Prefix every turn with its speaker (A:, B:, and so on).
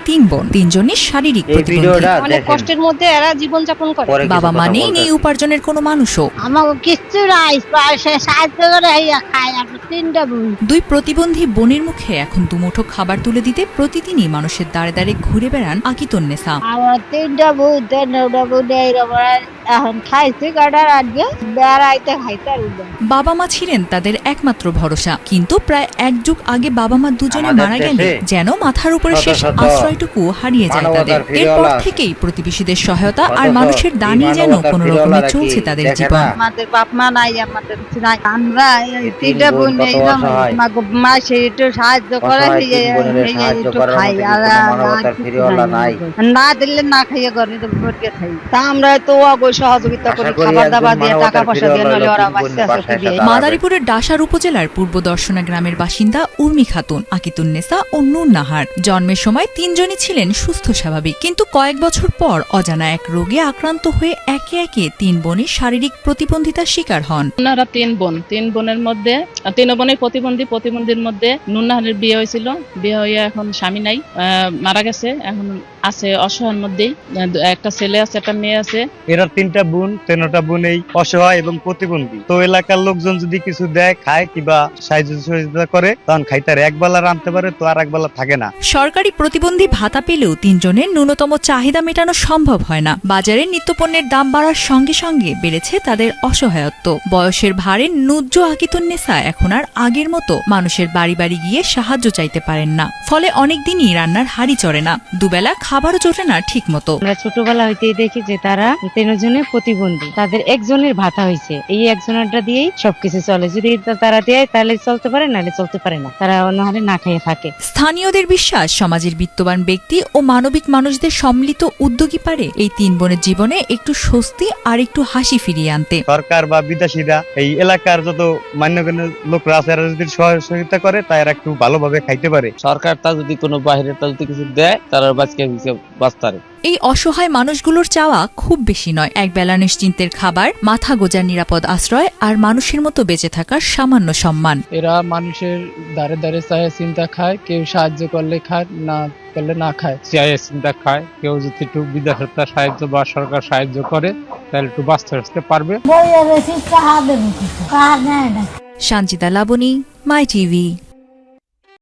A: তিন বোন, তিনজনই শারীরিক প্রতিবন্ধী।
B: অনেক কষ্টের মধ্যে এরা জীবনযাপন করে।
A: বাবা মা নেই উপার্জনের কোনো মানুষও।
B: আমাকে কিচ্ছু নাই, সাহায্য করে খাই। আমরা তিনটা বোন।
A: দুই প্রতিবন্ধী বোনের মুখে এখন দুমুঠো খাবার তুলে দিতে প্রতিদিনই মানুষের দাঁড়ে দাঁড়ে ঘুরে বেড়ান আকিতুন্নেসা।
B: আমার তিনটা বোন, এখন খাইছি কাটার আগে বেড়াইতে খাইতে।
A: বাবা মা ছিলেন তাদের একমাত্র ভরসা, কিন্তু প্রায় এক যুগ আগে বাবা মা দুজনে মারা গেলে যেন মাথার উপরে শেষ আশ্রয়টুকু হারিয়ে যায় তাদের। এরপর থেকেই প্রতিবেশীদের সহায়তা আর মানুষের দানই যেন কোন রকমে চলছে তাদের জীবন।
B: আমাদের বাপ মা নাই, আমাদের কিছু নাই। আমরা তিনটা বোন মা সে একটু সাহায্য করে, একটু খাই। না দিলে না খাইয়ে ঘরে খাই। তা আমরা তো সহযোগিতা করি, খাবার দাবার দিয়ে, টাকা পয়সা দিয়ে, নইলে ওরা
A: মাদারীপুরের ডাসার উপজেলার পূর্ব দর্শনা গ্রামের বাসিন্দা উর্মি খাতুন, আকিতুন্নেসা ও নূর নাহার। জন্মের সময় তিনজনই ছিলেন সুস্থ স্বাভাবিক, কিন্তু কয়েক বছর পর অজানা এক রোগে আক্রান্ত হয়ে একে একে তিন বোনই শারীরিক প্রতিবন্ধিতার শিকার হন।
C: ওনারা তিন বোন, তিন বোনের মধ্যে তিন বোনের প্রতিবন্ধীর মধ্যে নূর নাহারের বিয়ে হয়েছিল। বিয়ে হয়ে এখন স্বামী নাই, মারা গেছে। এখন আছে অসহায়ের মধ্যেই, একটা ছেলে আছে, একটা মেয়ে আছে।
D: এরা তিনটা বোন, তিনটা বোনেই অসহায় এবং প্রতিবন্ধী। তো এলাকার লোকজন যদি কিছু দেয়, খায় কিংবা সাহায্য সহযোগিতা করে, তখন খাইতার একবেলা রাঁধতে পারে, তো আর একবেলা থাকে না।
A: সরকারি প্রতিবন্ধী ভাতা পেলেও তিনজনের ন্যূনতম চাহিদা মেটানো সম্ভব হয় না। বাজারে নিত্যপণ্যের দাম বাড়ার সঙ্গে সঙ্গে বেড়েছে তাদের অসহায়ত্ব। বয়সের ভারে নুজ্জ আকিতুন্নেসা এখন আর আগের মতো মানুষের বাড়ি বাড়ি গিয়ে সাহায্য চাইতে পারেন না। ফলে অনেকদিনই রান্নার হাড়ি চড়ে না, দুবেলা খাবারও জোটে না ঠিক মতো।
E: আমরা ছোটবেলা হইতেই দেখি যে তারা তিনজনে প্রতিবন্ধী, তাদের একজনের ভাতা হয়েছে, এই একজনেরটা দিয়েই সবকিছু চলে। যদি তারা দেয় তাহলে চলতে পারে, নাহলে চলতে পারে না, তারা অন্যহারে না খেয়ে থাকে।
A: স্থানীয়দের বিশ্বাস, সমাজের বিত্তবান ব্যক্তি ও মানবিক মানুষদের সম্মিলিত উদ্যোগী পারে এই তিন বোনের জীবনে একটু স্বস্তি আর একটু হাসি ফিরিয়ে আনতে।
D: সরকার বা বিদেশিরা এই এলাকার যত মান্যগণ্য লোকরা আছে, এরা যদি সহযোগিতা করে, তারা একটু ভালোভাবে খাইতে পারে।
F: সরকার তা যদি কোনো বাইরের তা যদি কিছু দেয়, তারা বাঁচতে।
A: এই অসহায় মানুষগুলোর চাওয়া খুব বেশি নয়, এক বেলা নিশ্চিন্তের খাবার, মাথা গোজার নিরাপদ আশ্রয় আর মানুষের মতো বেঁচে থাকার সামান্য সম্মান।
G: এরা মানুষের দ্বারে দ্বারে চায় চিন্তা খায়, কেউ সাহায্য করলে খায়, না করলে না খায়।
H: চায় চিন্তা খায়, কেউ যদি একটু বিদেশতা সাহায্য বা সরকার সাহায্য করে, তাহলে একটু বাঁচতে পারবে।
A: সঞ্জিতা লাবণী, মাই টিভি।